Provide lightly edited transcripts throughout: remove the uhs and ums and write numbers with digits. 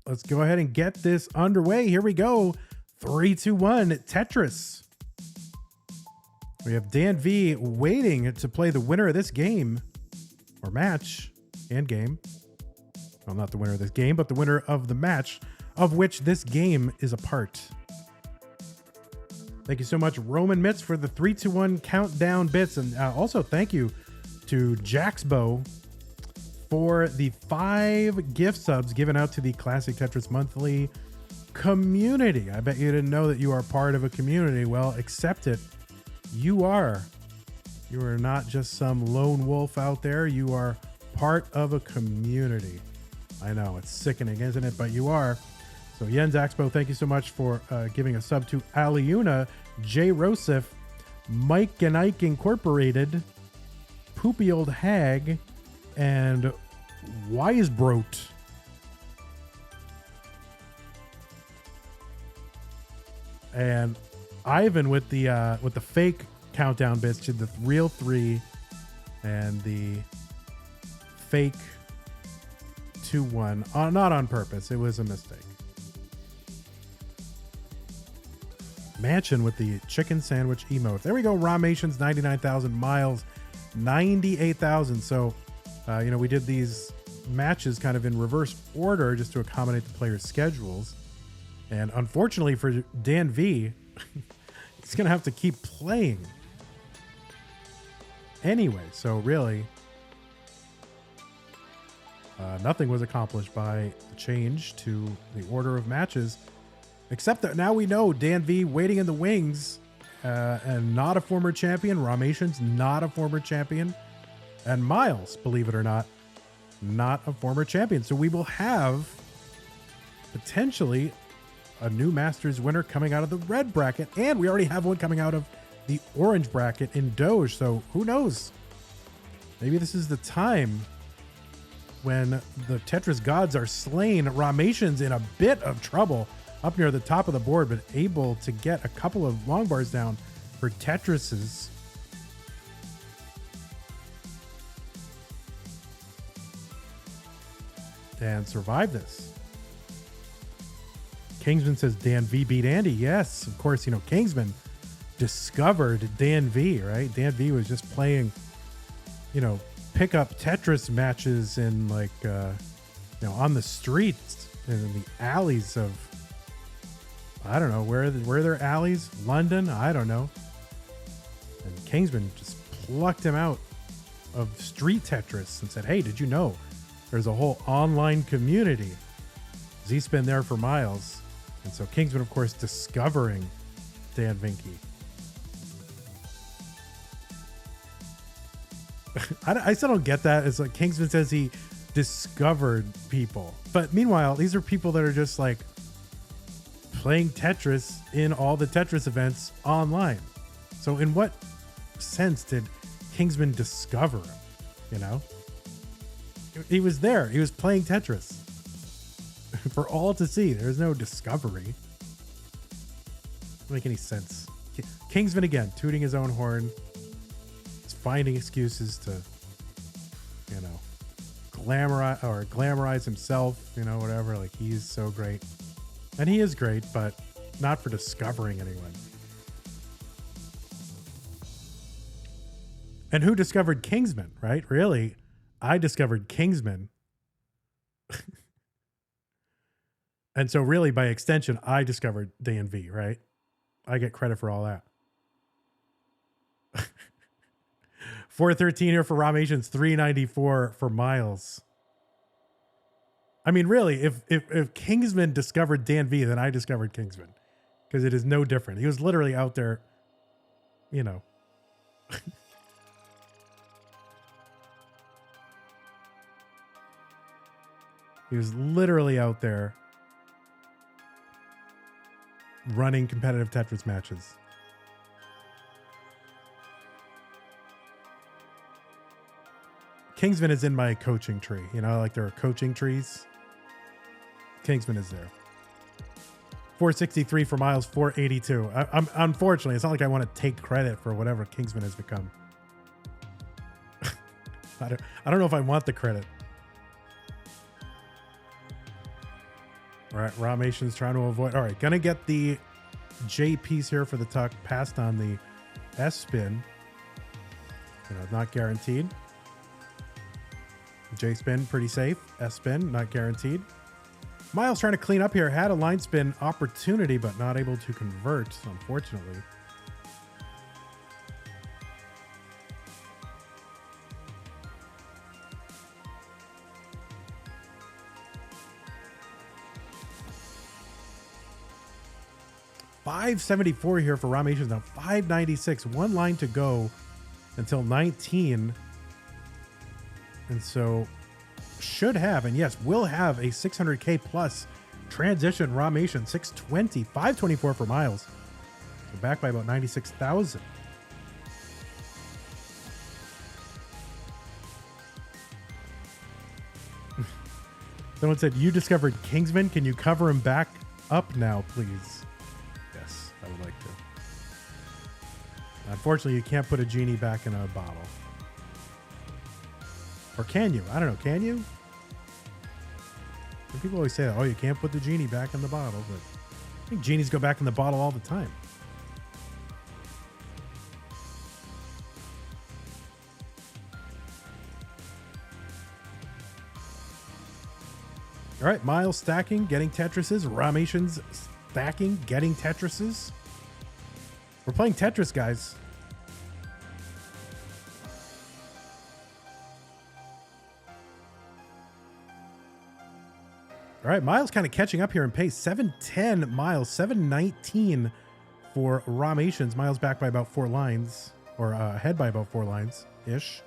let's go ahead and get this underway. Here we go. 3, 2, 1, Tetris. We have Dan V waiting to play the winner of this game or match and game. Well, not the winner of this game, but the winner of the match of which this game is a part. Thank you so much, Roman Mitz, for the 3, 2, 1 countdown bits. And also thank you to Jaxbo for the 5 gift subs given out to the Classic Tetris Monthly community. I bet you didn't know that you are part of a community. Well, accept it. You are. You are not just some lone wolf out there. You are part of a community. I know, it's sickening, isn't it? But you are. So Jens Axpo, thank you so much for giving a sub to Aliuna, Jay Rosif, Mike and Ike Incorporated, Poopy Old Hag, and Wisebrote. And Ivan with the fake countdown bits to the real 3 and the fake 2-1. Not on purpose. It was a mistake. Mansion with the chicken sandwich emote. There we go. Rahmations, 99,000. Myles, 98,000. So, we did these matches kind of in reverse order just to accommodate the players' schedules. And unfortunately for Dan V, he's going to have to keep playing. Anyway, so really, nothing was accomplished by the change to the order of matches, except that now we know Dan V waiting in the wings, and not a former champion. Rahmations, not a former champion. And Myles, believe it or not a former champion. So we will have potentially a new Masters winner coming out of the red bracket, and we already have one coming out of the orange bracket in Doge. So who knows? Maybe this is the time when the Tetris gods are slain. Rahmations in a bit of trouble up near the top of the board, but able to get a couple of long bars down for Tetrises. And survive this. Kingsman says Dan V beat Andy. Yes, of course, Kingsman discovered Dan V, right? Dan V was just playing, pick up Tetris matches in on the streets and in the alleys of, I don't know, where are there alleys? London? I don't know. And Kingsman just plucked him out of street Tetris and said, hey, did you know there's a whole online community? He's been there for miles. And so Kingsman, of course, discovering Dan Vinky. I still don't get that. It's like Kingsman says he discovered people. But meanwhile, these are people that are just like playing Tetris in all the Tetris events online. So in what sense did Kingsman discover him? He was there. He was playing Tetris for all to see. There's no discovery. Doesn't make any sense. Kingsman again, tooting his own horn. He's finding excuses to, glamorize himself, whatever. Like, he's so great. And he is great, but not for discovering anyone. And who discovered Kingsman, right? Really, I discovered Kingsman. And so really, by extension, I discovered Dan V, right? I get credit for all that. 413 here for Rahmations, 394 for Myles. I mean, really, if Kingsman discovered Dan V, then I discovered Kingsman. Because it is no different. He was literally out there, He was literally out there running competitive Tetris matches. Kingsman is in my coaching tree. Like there are coaching trees. Kingsman is there. 463 for Myles, 482. I'm unfortunately, it's not like I want to take credit for whatever Kingsman has become. I don't know if I want the credit. All right, Rahmations trying to avoid. All right, gonna get the J piece here for the tuck, passed on the S spin. Not guaranteed. J spin, pretty safe. S spin, not guaranteed. Myles trying to clean up here. Had a line spin opportunity, but not able to convert, unfortunately. $574 here for Rahmations. Now $596. One line to go until 19. And so should have, and yes, will have a 600K plus transition Rahmation. 620, 524 for Myles. So back by about 96,000. Someone said, you discovered Kingsman. Can you cover him back up now, please? Yes, I would like to. Unfortunately, you can't put a genie back in a bottle. Or can you? I don't know. Can you? Some people always say that, oh, you can't put the genie back in the bottle, but I think genies go back in the bottle all the time. All right, Myles stacking, getting Tetrises. Rahmations stacking, getting Tetrises. We're playing Tetris, guys. All right, Myles kind of catching up here in pace. 710 Myles, 719 for Rahmations. Myles back by about 4 lines, or ahead by about 4 lines-ish.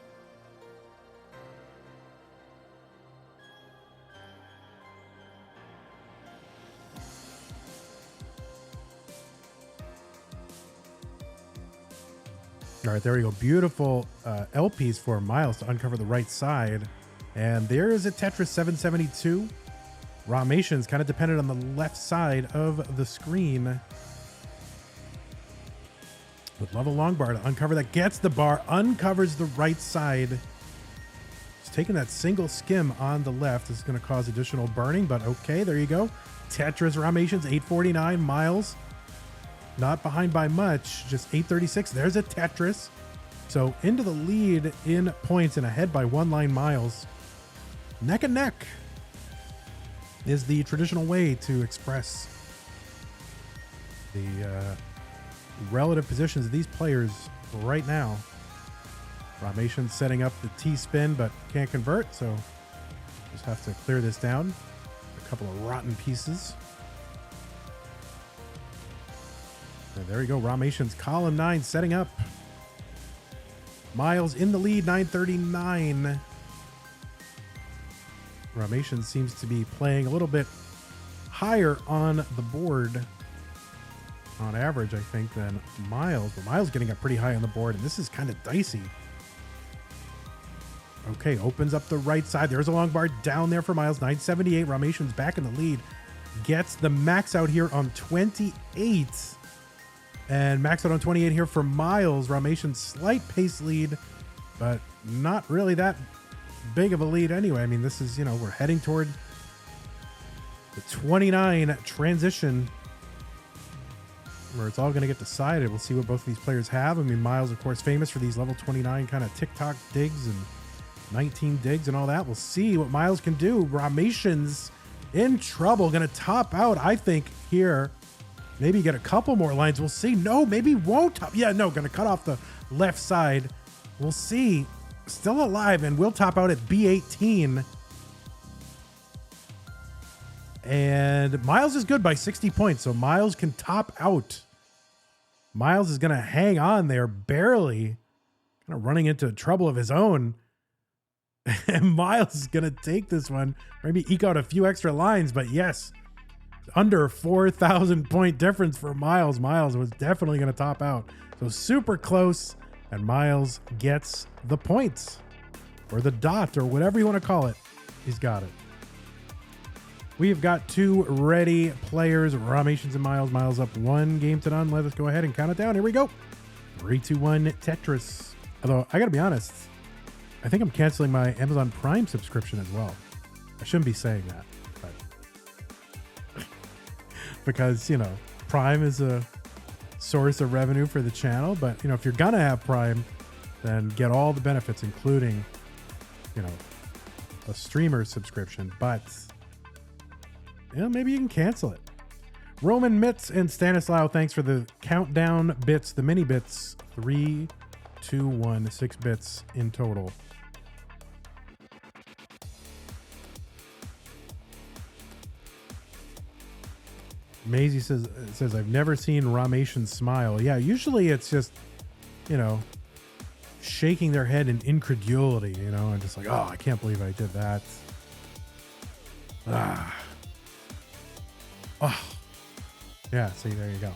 All right, there we go. Beautiful LPs for Myles to uncover the right side. And there is a Tetris 772. Rahmations kind of dependent on the left side of the screen. Would love a long bar to uncover that. Gets the bar, uncovers the right side. Just taking that single skim on the left. This is going to cause additional burning, but okay, there you go. Tetris Rahmations, 849. Myles not behind by much, just 836. There's a Tetris. So into the lead in points and ahead by 1 line Myles. Neck and neck is the traditional way to express the relative positions of these players right now. Rahmations setting up the T-spin, but can't convert, so just have to clear this down. A couple of rotten pieces. And there you go, Rahmations column 9 setting up. Myles in the lead, 939. Rahmations seems to be playing a little bit higher on the board on average, I think, than Myles. But Myles getting up pretty high on the board, and this is kind of dicey. Okay, opens up the right side. There's a long bar down there for Myles. 978. Rahmations back in the lead. Gets the max out here on 28. And max out on 28 here for Myles. Rahmations slight pace lead, but not really that big of a lead anyway. I mean, this is, we're heading toward the 29 transition where it's all going to get decided. We'll see what both of these players have. I mean, Myles, of course, famous for these level 29 kind of TikTok digs and 19 digs and all that. We'll see what Myles can do. Rahmations in trouble. Going to top out, I think, here. Maybe get a couple more lines. We'll see. No, maybe won't top. Yeah, no, going to cut off the left side. We'll see. Still alive, and we'll top out at B18. And Myles is good by 60 points, so Myles can top out. Myles is going to hang on there, barely. Kind of running into trouble of his own. And Myles is going to take this one. Maybe eke out a few extra lines, but yes. Under 4,000 point difference for Myles. Myles was definitely going to top out. So super close, and Myles gets the points, or the dot, or whatever you want to call it. He's got it. We've got 2 ready players, Rahmations and Myles. Myles up 1 game to none. Let us go ahead and count it down. Here we go. 3, 2, 1, Tetris. Although, I got to be honest, I think I'm canceling my Amazon Prime subscription as well. I shouldn't be saying that. because, you know, Prime is a source of revenue for the channel. But, you know, if you're going to have Prime, then get all the benefits, including, you know, a streamer subscription. But, you know, maybe you can cancel it. Roman Mitz and Stanislaw, thanks for the countdown bits, the mini bits. 3, 2, 1, 6 bits in total. Maisie says I've never seen Rahmations smile. Yeah, usually it's just, you know, shaking their head in incredulity, you know, and just like, oh, I can't believe I did that. Ah. Oh. Yeah, see, there you go.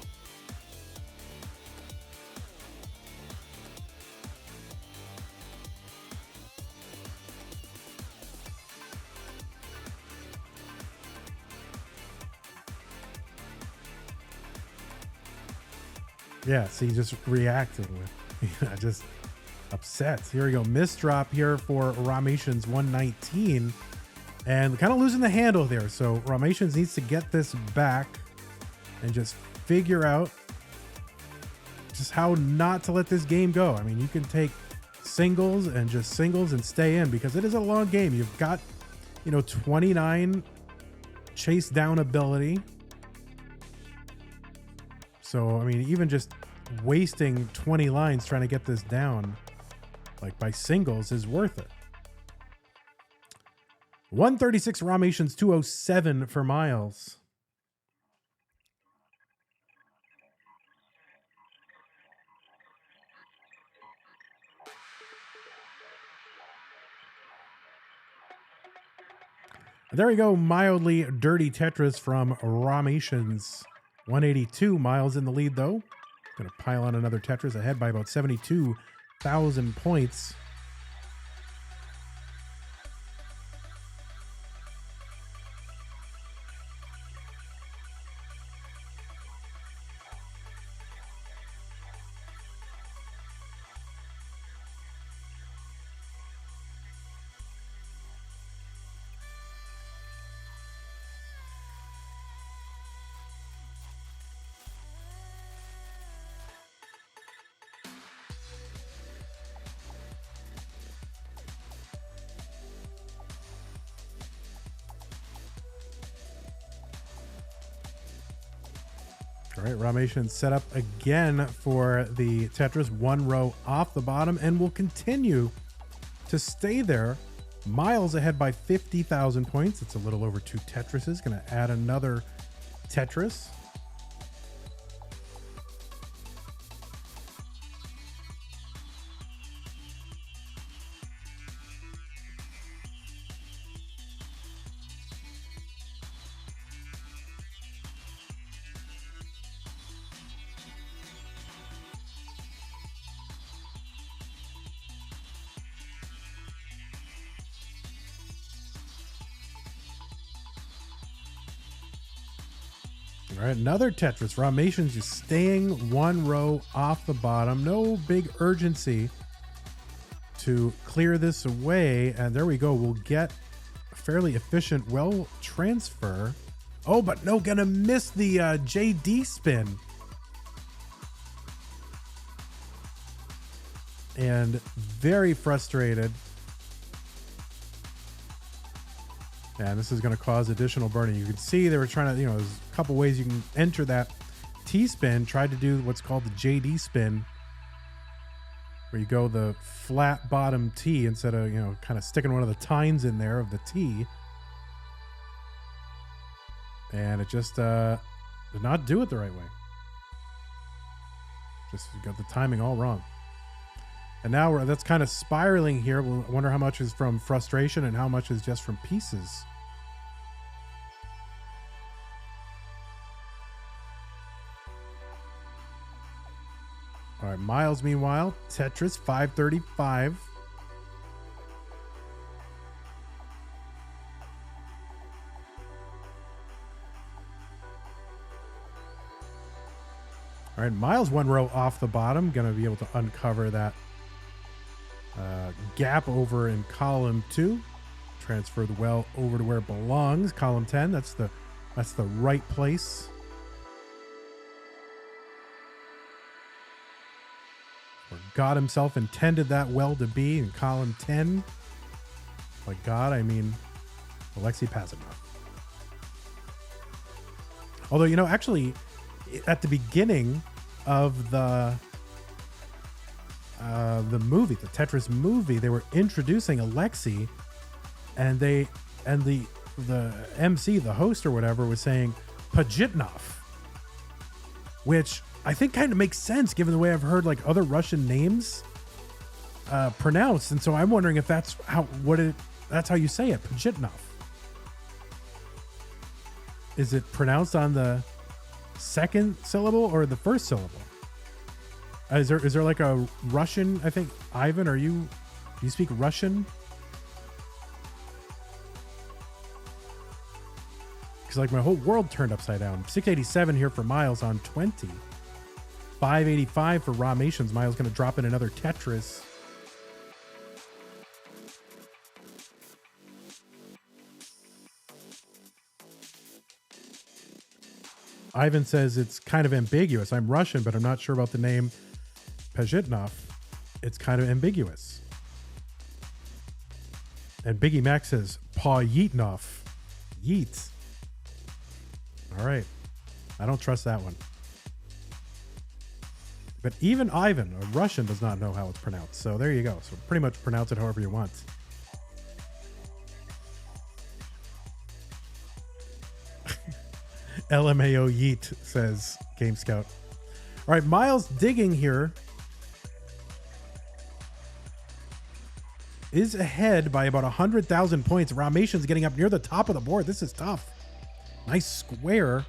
Yeah, see, just reacting with, just upset. Here we go. Misdrop here for Rahmations 119. And kind of losing the handle there. So Rahmations needs to get this back and just figure out just how not to let this game go. I mean, you can take singles and just singles and stay in because it is a long game. You've got, you know, 29 chase down ability. So, I mean, even just wasting 20 lines trying to get this down, like by singles, is worth it. 136 Rahmations, 207 for Myles. There we go. Mildly dirty Tetris from Rahmations. 182. Myles in the lead, though. Going to pile on another Tetris, ahead by about 72,000 points. All right, Rahmations set up again for the Tetris, one row off the bottom, and will continue to stay there. Myles ahead by 50,000 points. It's a little over 2 Tetrises. Going to add another Tetris. All right, another Tetris. Rahmations just staying one row off the bottom. No big urgency to clear this away. And there we go. We'll get a fairly efficient well transfer. Oh, but no, gonna miss the JD spin. And very frustrated. And this is going to cause additional burning. You can see they were trying to, you know, there's a couple ways you can enter that T-spin. Tried to do what's called the JD spin, where you go the flat bottom T instead of, you know, kind of sticking one of the tines in there of the T. And it just did not do it the right way. Just got the timing all wrong. And now that's kind of spiraling here. We'll wonder how much is from frustration and how much is just from pieces. All right, Myles, meanwhile, Tetris 535. All right, Myles one row off the bottom. Going to be able to uncover that gap over in column 2. Transfer the well over to where it belongs. Column 10. That's the right place. God himself intended that well to be in column 10. By God, I mean Alexei Pazanov. Although, you know, actually, at the beginning of the movie, the Tetris movie, they were introducing Alexei, and the MC, the host or whatever, was saying Pajitnov, which I think kind of makes sense given the way I've heard like other Russian names pronounced, and so I'm wondering if that's how you say it, Pajitnov. Is it pronounced on the second syllable or the first syllable? Is there like a Russian? I think Ivan, do you speak Russian? Because like my whole world turned upside down. 687 here for Myles on 20. 585 for Rahmations. Myles going to drop in another Tetris. Ivan says it's kind of ambiguous. I'm Russian, but I'm not sure about the name Pajitnov. It's kind of ambiguous. And Biggie Mac says Pajitnov. Yeet. All right. I don't trust that one. But even Ivan, a Russian, does not know how it's pronounced. So there you go. So pretty much pronounce it however you want. LMAO Yeet, says Game Scout. All right, Myles digging here is ahead by about 100,000 points. Rahmations getting up near the top of the board. This is tough. Nice square.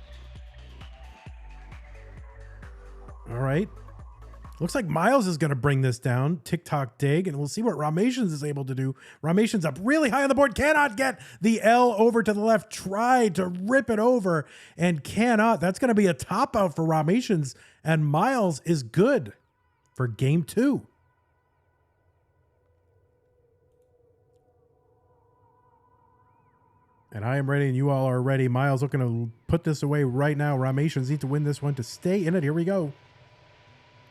All right. Looks like Myles is going to bring this down. TikTok dig, and we'll see what Rahmations is able to do. Rahmations up really high on the board. Cannot get the L over to the left. Tried to rip it over and cannot. That's going to be a top out for Rahmations, and Myles is good for game 2. And I am ready, and you all are ready. Myles looking to put this away right now. Rahmations need to win this one to stay in it. Here we go.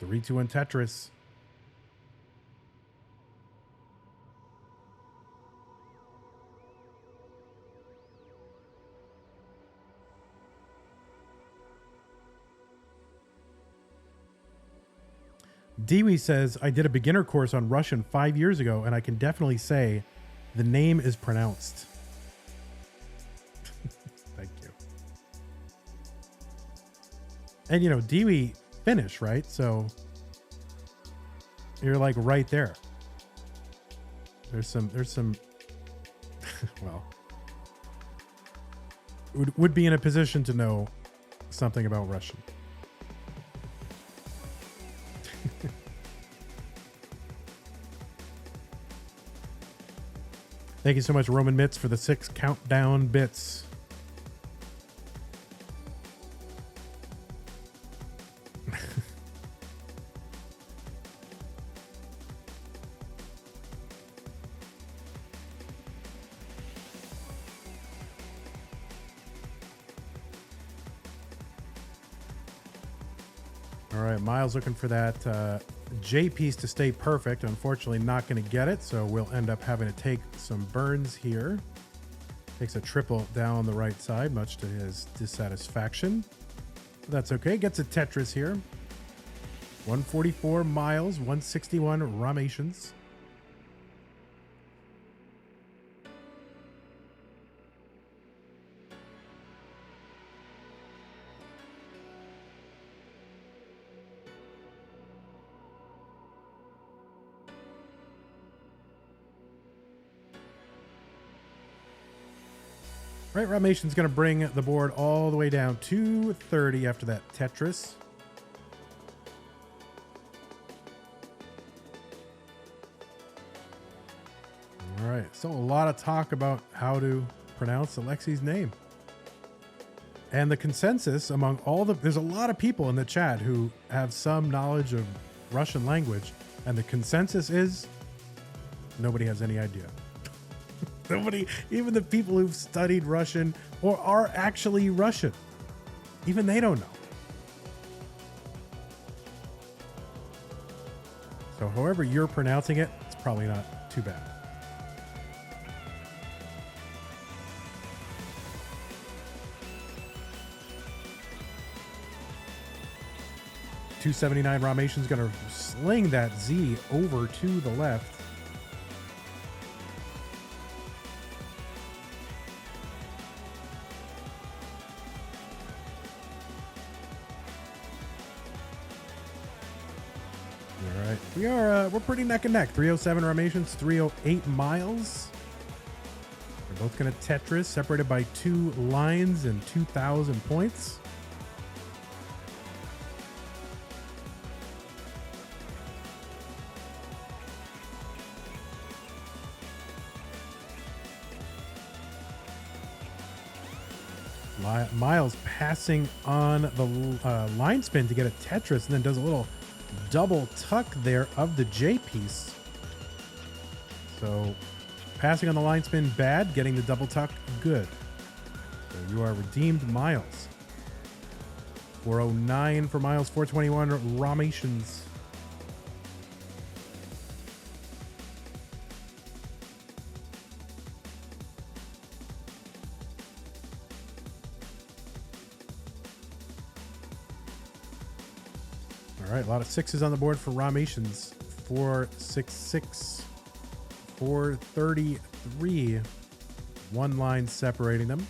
3-2-1 Tetris. Dewey says, I did a beginner course on Russian 5 years ago, and I can definitely say the name is pronounced. Thank you. And, you know, Dewey Finnish, right? So you're like right there. There's some well, would be in a position to know something about Russian. Thank you so much, Roman Mitz, for the 6 countdown bits. All right, Myles looking for that J piece to stay perfect. Unfortunately, not going to get it, so we'll end up having to take some burns here. Takes a triple down the right side, much to his dissatisfaction. That's okay. Gets a Tetris here. 144 Myles, 161 Rahmations. Right, Rahmations going to bring the board all the way down to 30 after that Tetris. All right, so a lot of talk about how to pronounce Alexei's name. And the consensus among there's a lot of people in the chat who have some knowledge of Russian language, and the consensus is nobody has any idea. Nobody, even the people who've studied Russian or are actually Russian, even they don't know. So however you're pronouncing it, it's probably not too bad. $279 Rahmations gonna sling that Z over to the left. All right, we're pretty neck and neck. 307 Rahmations, 308 Myles. They're both gonna Tetris, separated by 2 lines and 2,000 points. Myles passing on the line spin to get a Tetris, and then does a little double tuck there of the J piece. So passing on the line spin, bad. Getting the double tuck, good. So you are redeemed, Myles. 409 for Myles, 421 Rahmations. All right, a lot of 6s on the board for Rahmations. 466, 433. 1 line separating them.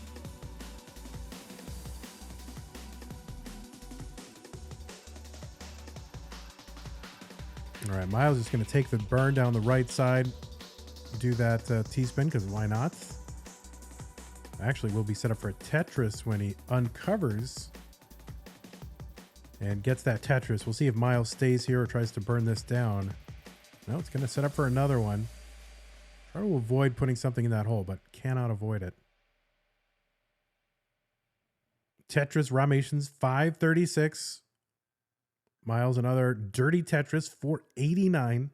All right, Myles is going to take the burn down the right side. Do that T-spin, because why not? Actually, will be set up for a Tetris when he uncovers and gets that Tetris. We'll see if Myles stays here or tries to burn this down. No, it's going to set up for another one. Try to avoid putting something in that hole, but cannot avoid it. Tetris Rahmations, 536. Myles, another dirty Tetris, 489.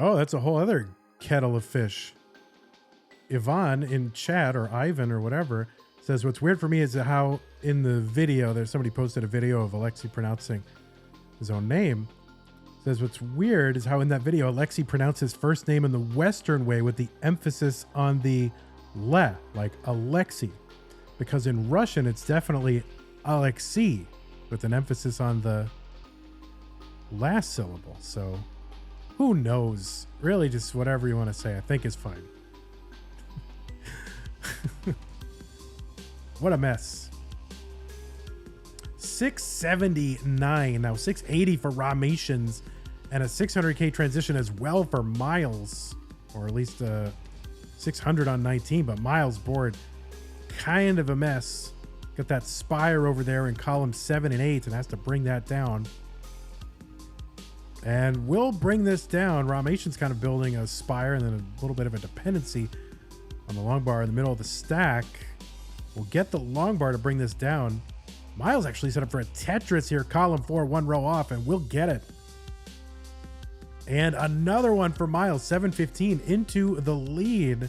Oh, that's a whole other kettle of fish. Yvonne in chat, or Ivan or whatever, says what's weird for me is how in the video, there's somebody posted a video of Alexi pronouncing his own name. Says what's weird is how in that video, Alexi pronounced his first name in the Western way with the emphasis on the le, like Alexi. Because in Russian, it's definitely Alexei with an emphasis on the last syllable. So who knows? Really, just whatever you want to say, I think is fine. What a mess. 679. Now 680 for Rahmations and a 600k transition as well for Myles, or at least 600 on 19. But Myles board kind of a mess. Got that spire over there in column 7 and 8 and has to bring that down. And we'll bring this down. Rahmations kind of building a spire and then a little bit of a dependency on the long bar in the middle of the stack. We'll get the long bar to bring this down. Myles actually set up for a Tetris here, column 4, 1 row off, and we'll get it. And another one for Myles, 715 into the lead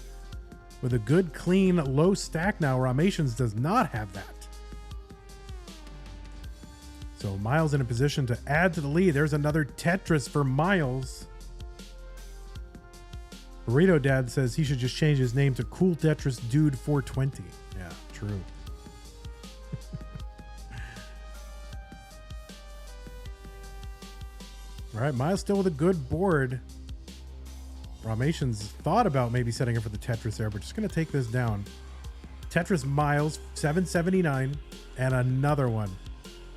with a good, clean, low stack now. Rahmations does not have that. So Myles in a position to add to the lead. There's another Tetris for Myles. Burrito Dad says he should just change his name to Cool Tetris Dude 420. Yeah, true. All right, Myles still with a good board. Rahmations thought about maybe setting up for the Tetris there, but just going to take this down. Tetris Myles, 779, and another one.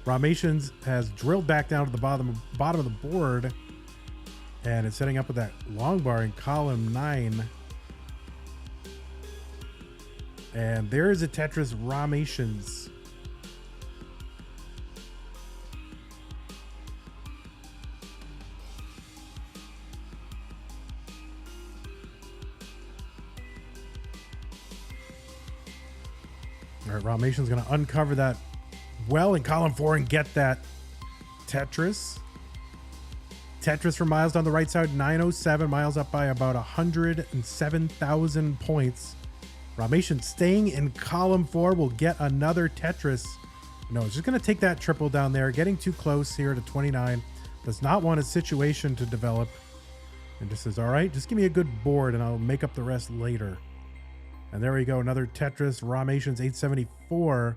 Rahmations has drilled back down to the bottom of the board, and it's setting up with that long bar in column 9. And there's a Tetris Rahmations. All right, Rahmations going to uncover that well in column 4 and get that Tetris. Tetris for Myles down the right side, 907. Myles up by about 107,000 points. Rahmations staying in column 4 will get another Tetris. No, it's just going to take that triple down there. Getting too close here to 29. Does not want a situation to develop. And just says, all right, just give me a good board and I'll make up the rest later. And there we go. Another Tetris. Rahmations 874.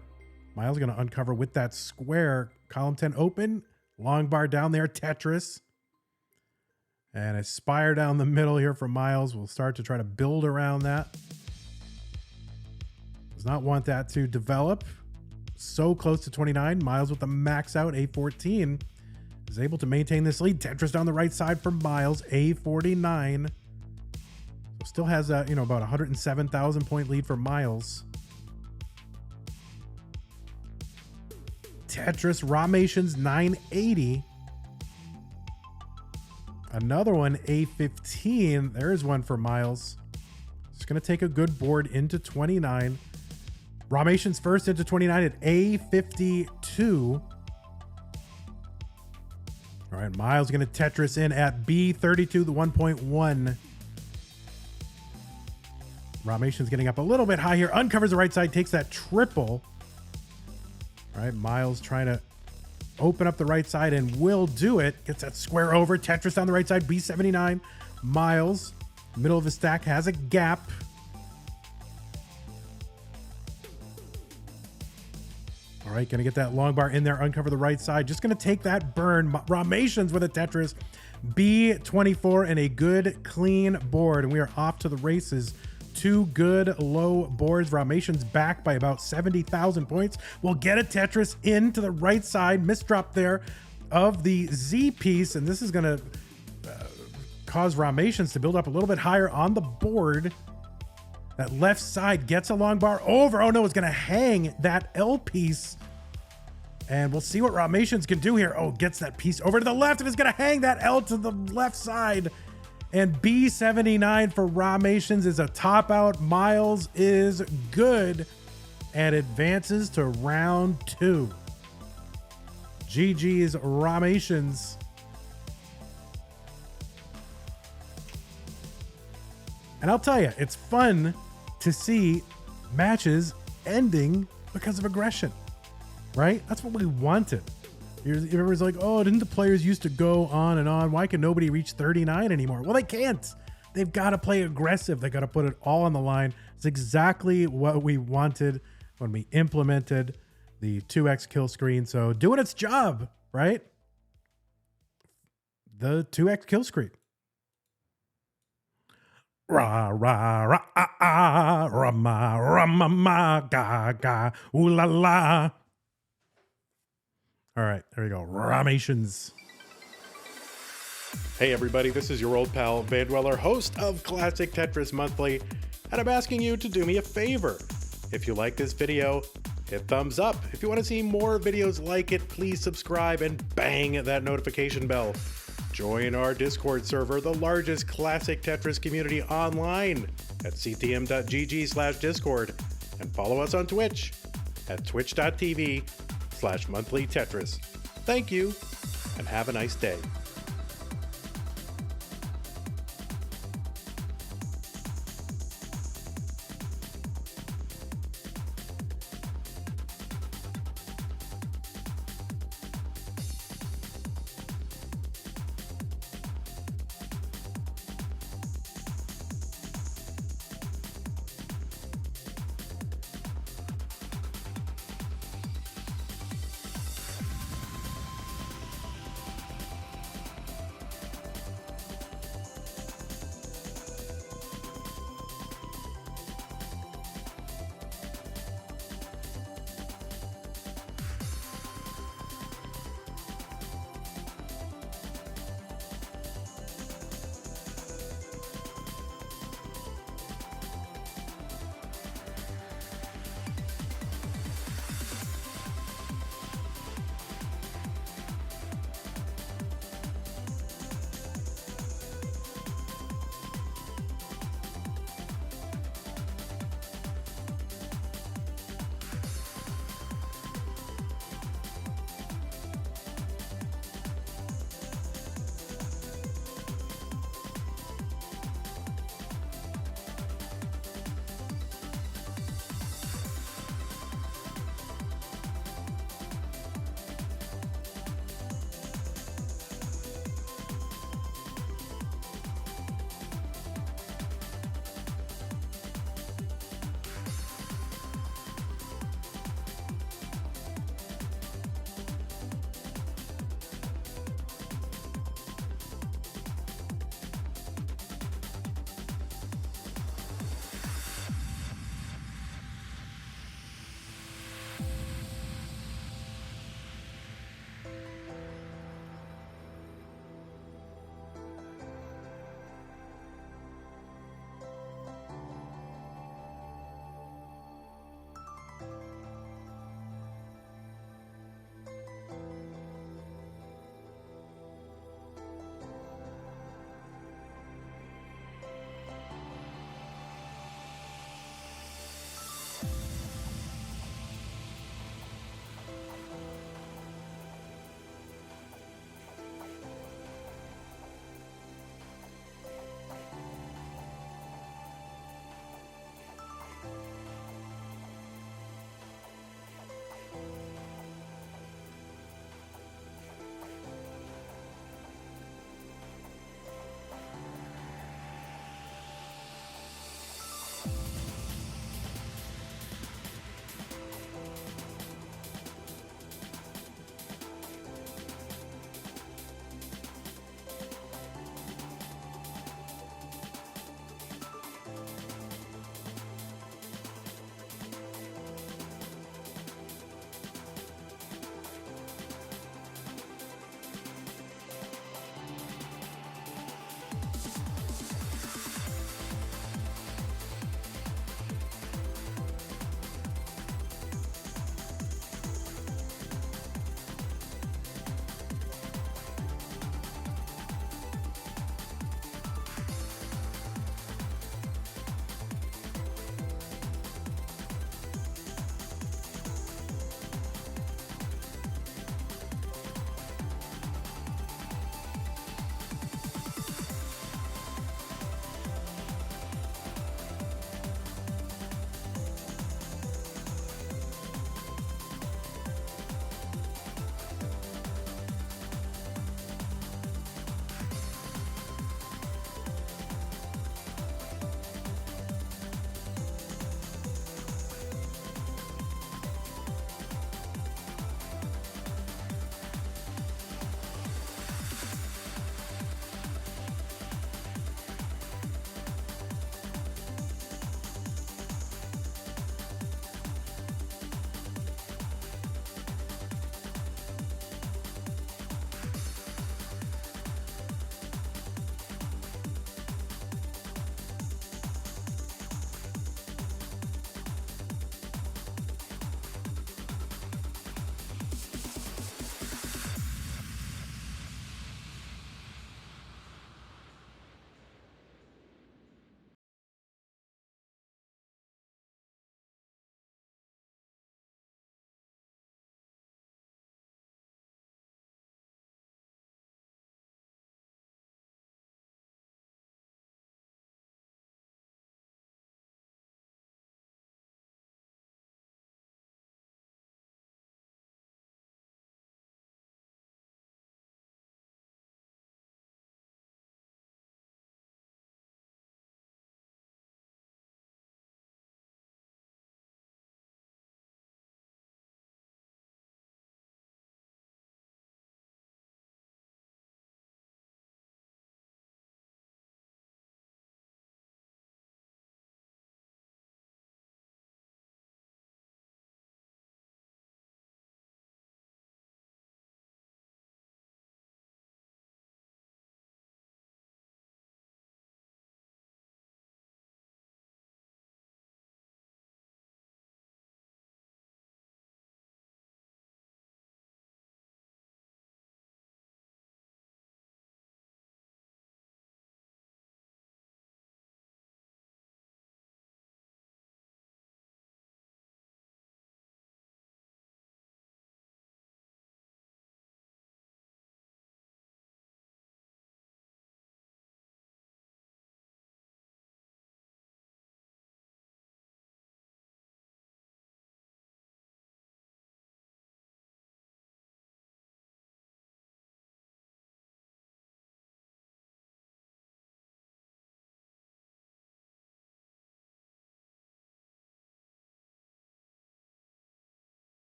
Myles going to uncover with that square. Column 10 open. Long bar down there. Tetris. And a spire down the middle here for Myles. We'll start to try to build around that. Does not want that to develop. So close to 29. Myles with the max out. A14 is able to maintain this lead. Tetris down the right side for Myles. A49. So still has a, about 107,000 point lead for Myles. Tetris Rahmations 980. Another one, A15. There's one for Myles. It's going to take a good board into 29. Rahmations first into 29 at A52. All right, Myles going to Tetris in at B32, the 1.1. Rahmations getting up a little bit high here. Uncovers the right side, takes that triple. All right, Myles trying to open up the right side and will do it. Gets that square over. Tetris down the right side, B79. Myles, middle of the stack, has a gap. All right, going to get that long bar in there, uncover the right side. Just going to take that burn. Rahmations with a Tetris. B24 and a good, clean board. And we are off to the races. 2 good low boards. Rahmations back by about 70,000 points. We'll get a Tetris into the right side. Misdrop there of the Z piece. And this is going to cause Rahmations to build up a little bit higher on the board. That left side gets a long bar over. Oh no, it's going to hang that L piece. And we'll see what Rahmations can do here. Oh, gets that piece over to the left and it's going to hang that L to the left side. And B79 for Rahmations is a top out. Myles is good and advances to round 2. GG's Rahmations. And I'll tell you, it's fun to see matches ending because of aggression, right? That's what we wanted. Everyone's like, oh, didn't the players used to go on and on? Why can nobody reach 39 anymore? Well, they can't. They've got to play aggressive. They got to put it all on the line. It's exactly what we wanted when we implemented the 2x kill screen. So doing its job, right? The 2x kill screen. Ra ra ra ah ah ra ma ga ga ooh la la. All right, there we go. Rahmations. Hey everybody, this is your old pal Vandweller, host of Classic Tetris Monthly, and I'm asking you to do me a favor. If you like this video, hit thumbs up. If you want to see more videos like it, please subscribe and bang that notification bell. Join our Discord server, the largest classic Tetris community online at ctm.gg/discord, and follow us on Twitch at twitch.tv/monthlytetris. Thank you, and have a nice day.